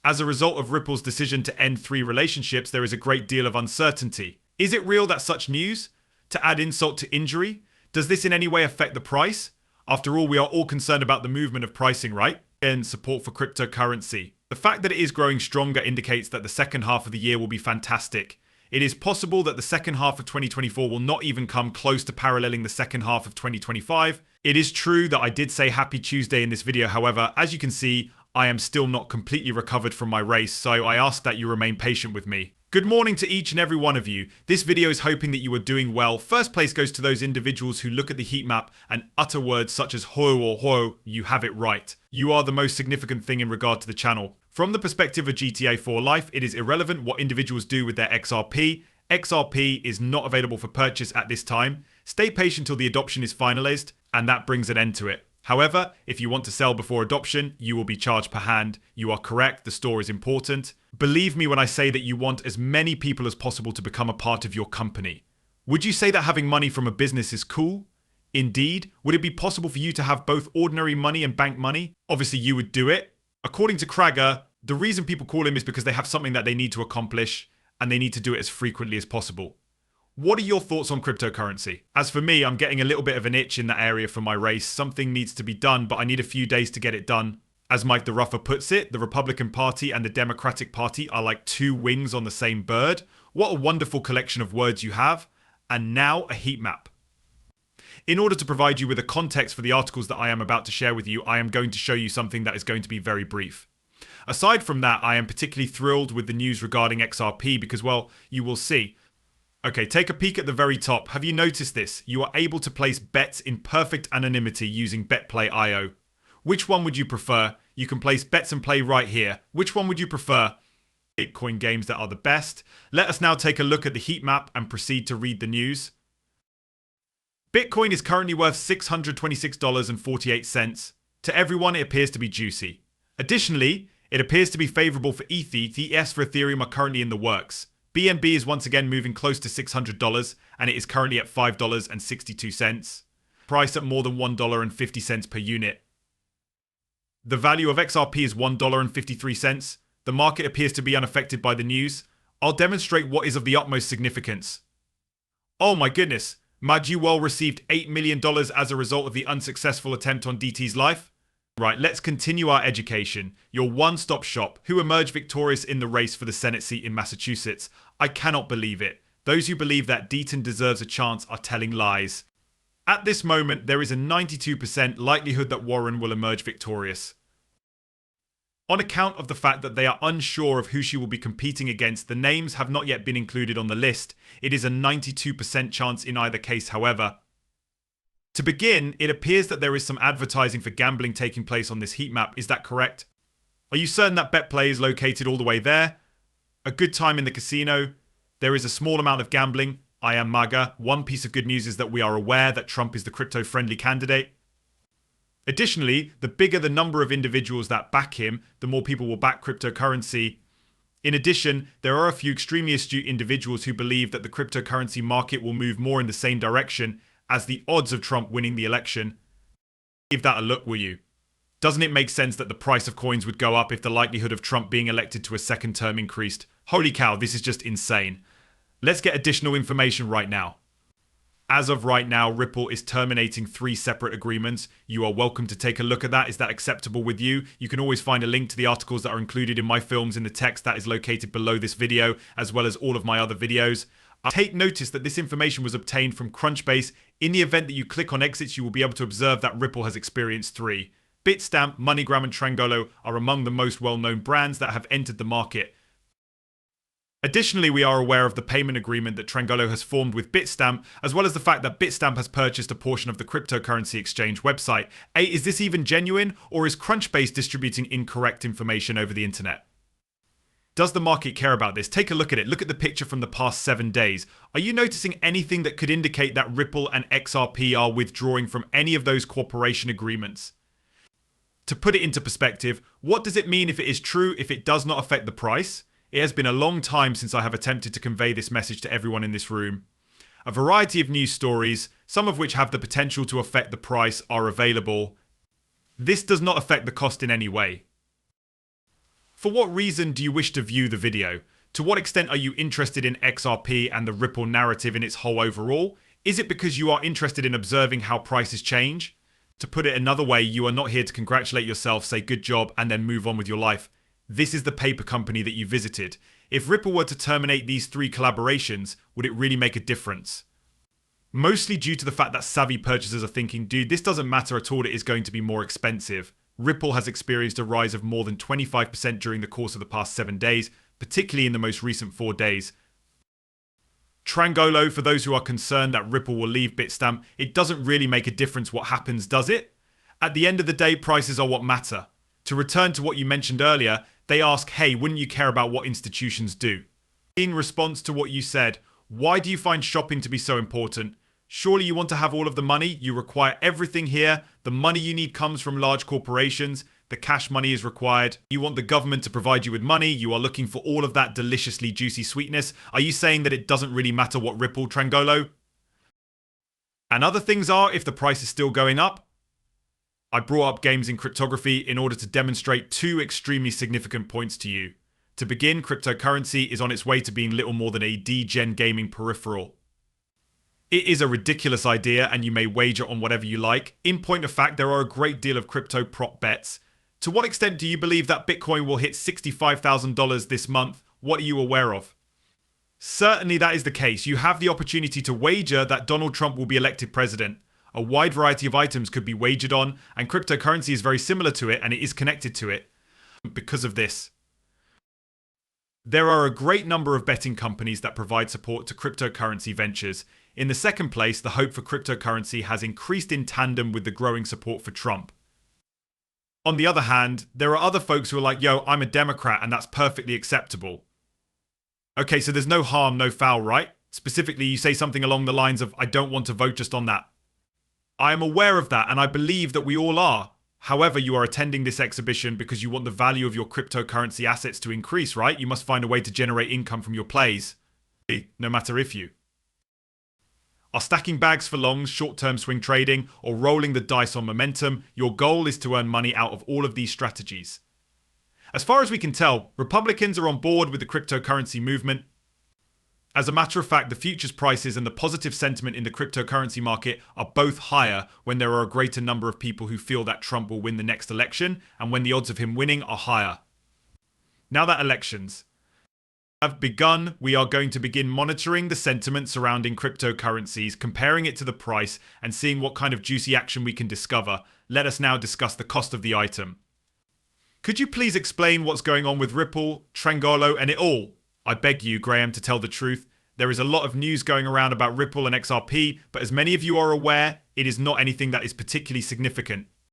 As a result of Ripple's decision to end 3 relationships, there is a great deal of uncertainty. Is it real that such news? To add insult to injury? Does this in any way affect the price? After all, we are all concerned about the movement of pricing, right? And support for cryptocurrency. The fact that it is growing stronger indicates that the second half of the year will be fantastic. It is possible that the second half of 2024 will not even come close to paralleling the second half of 2025. It is true that I did say Happy Tuesday in this video, however, as you can see, I am still not completely recovered from my race, so I ask that you remain patient with me. Good morning to each and every one of you. This video is hoping that you are doing well. First place goes to those individuals who look at the heat map and utter words such as ho or ho, you have it right. You are the most significant thing in regard to the channel. From the perspective of GTA 4 Life, it is irrelevant what individuals do with their XRP. XRP is not available for purchase at this time. Stay patient till the adoption is finalized, and that brings an end to it. However, if you want to sell before adoption, you will be charged per hand. You are correct, the store is important. Believe me when I say that you want as many people as possible to become a part of your company. Would you say that having money from a business is cool? Indeed. Would it be possible for you to have both ordinary money and bank money? Obviously you would do it. According to Krager, the reason people call him is because they have something that they need to accomplish, and they need to do it as frequently as possible. What are your thoughts on cryptocurrency? As for me, I'm getting a little bit of an itch in that area for my race. Something needs to be done, but I need a few days to get it done. As Mike the Ruffer puts it, the Republican Party and the Democratic Party are like 2 wings on the same bird. What a wonderful collection of words you have. And now a heat map. In order to provide you with a context for the articles that I am about to share with you, I am going to show you something that is going to be very brief. Aside from that, I am particularly thrilled with the news regarding XRP because, well, you will see. Okay, take a peek at the very top. Have you noticed this? You are able to place bets in perfect anonymity using BetPlay.io. Which one would you prefer? You can place bets and play right here. Which one would you prefer? Bitcoin games that are the best. Let us now take a look at the heat map and proceed to read the news. Bitcoin is currently worth $626.48. To everyone, it appears to be juicy. Additionally, it appears to be favorable for ETH. ETFs for Ethereum are currently in the works. BNB is once again moving close to $600, and it is currently at $5.62. Priced at more than $1.50 per unit. The value of XRP is $1.53. The market appears to be unaffected by the news. I'll demonstrate what is of the utmost significance. Oh my goodness, Majuwell received $8 million as a result of the unsuccessful attempt on DT's life. Right, let's continue our education. Your one-stop shop. Who emerged victorious in the race for the Senate seat in Massachusetts? I cannot believe it. Those who believe that Deaton deserves a chance are telling lies. At this moment, there is a 92% likelihood that Warren will emerge victorious. On account of the fact that they are unsure of who she will be competing against, the names have not yet been included on the list. It is a 92% chance in either case, however. To begin, it appears that there is some advertising for gambling taking place on this heat map. Is that correct? Are you certain that BetPlay is located all the way there? A good time in the casino. There is a small amount of gambling. I am MAGA. One piece of good news is that we are aware that Trump is the crypto-friendly candidate. Additionally, the bigger the number of individuals that back him, the more people will back cryptocurrency. In addition, there are a few extremely astute individuals who believe that the cryptocurrency market will move more in the same direction as the odds of Trump winning the election. Give that a look, will you? Doesn't it make sense that the price of coins would go up if the likelihood of Trump being elected to a second term increased? Holy cow, this is just insane. Let's get additional information right now. As of right now, Ripple is terminating 3 separate agreements. You are welcome to take a look at that. Is that acceptable with you? You can always find a link to the articles that are included in my films in the text that is located below this video, as well as all of my other videos. Take notice that this information was obtained from Crunchbase. In the event that you click on exits, you will be able to observe that Ripple has experienced 3. Bitstamp, MoneyGram and Trangolo are among the most well-known brands that have entered the market. Additionally, we are aware of the payment agreement that Trangolo has formed with Bitstamp, as well as the fact that Bitstamp has purchased a portion of the cryptocurrency exchange website. Is this even genuine, or is Crunchbase distributing incorrect information over the internet? Does the market care about this? Take a look at it. Look at the picture from the past 7 days. Are you noticing anything that could indicate that Ripple and XRP are withdrawing from any of those cooperation agreements? To put it into perspective, what does it mean if it is true if it does not affect the price? It has been a long time since I have attempted to convey this message to everyone in this room. A variety of news stories, some of which have the potential to affect the price, are available. This does not affect the cost in any way. For what reason do you wish to view the video? To what extent are you interested in XRP and the Ripple narrative in its whole overall? Is it because you are interested in observing how prices change? To put it another way, you are not here to congratulate yourself, say good job, and then move on with your life. This is the paper company that you visited. If Ripple were to terminate these 3 collaborations, would it really make a difference? Mostly due to the fact that savvy purchasers are thinking, dude, this doesn't matter at all, it is going to be more expensive. Ripple has experienced a rise of more than 25% during the course of the past 7 days, particularly in the most recent 4 days. Trangolo, for those who are concerned that Ripple will leave Bitstamp, it doesn't really make a difference what happens, does it? At the end of the day, prices are what matter. To return to what you mentioned earlier, they ask, hey, wouldn't you care about what institutions do? In response to what you said, why do you find shopping to be so important? Surely you want to have all of the money, you require everything here, the money you need comes from large corporations, the cash money is required, you want the government to provide you with money, you are looking for all of that deliciously juicy sweetness. Are you saying that it doesn't really matter what Ripple, Trangolo? And other things are, if the price is still going up. I brought up games in cryptography in order to demonstrate 2 extremely significant points to you. To begin, cryptocurrency is on its way to being little more than a D-Gen gaming peripheral. It is a ridiculous idea and you may wager on whatever you like. In point of fact, there are a great deal of crypto prop bets. To what extent do you believe that Bitcoin will hit $65,000 this month? What are you aware of? Certainly that is the case. You have the opportunity to wager that Donald Trump will be elected president. A wide variety of items could be wagered on, and cryptocurrency is very similar to it, and it is connected to it because of this. There are a great number of betting companies that provide support to cryptocurrency ventures. In the second place, the hope for cryptocurrency has increased in tandem with the growing support for Trump. On the other hand, there are other folks who are like, yo, I'm a Democrat and that's perfectly acceptable. Okay, so there's no harm, no foul, right? Specifically, you say something along the lines of, I don't want to vote just on that. I am aware of that and I believe that we all are. However, you are attending this exhibition because you want the value of your cryptocurrency assets to increase, right? You must find a way to generate income from your plays, no matter if you are stacking bags for longs, short-term swing trading, or rolling the dice on momentum. Your goal is to earn money out of all of these strategies. As far as we can tell, Republicans are on board with the cryptocurrency movement. As a matter of fact, the futures prices and the positive sentiment in the cryptocurrency market are both higher when there are a greater number of people who feel that Trump will win the next election, and when the odds of him winning are higher. Now that elections have begun, we are going to begin monitoring the sentiment surrounding cryptocurrencies, comparing it to the price, and seeing what kind of juicy action we can discover. Let us now discuss the cost of the item. Could you please explain what's going on with Ripple, Trangolo, and it all? I beg you, Graham, to tell the truth. There is a lot of news going around about Ripple and XRP, but as many of you are aware, it is not anything that is particularly significant.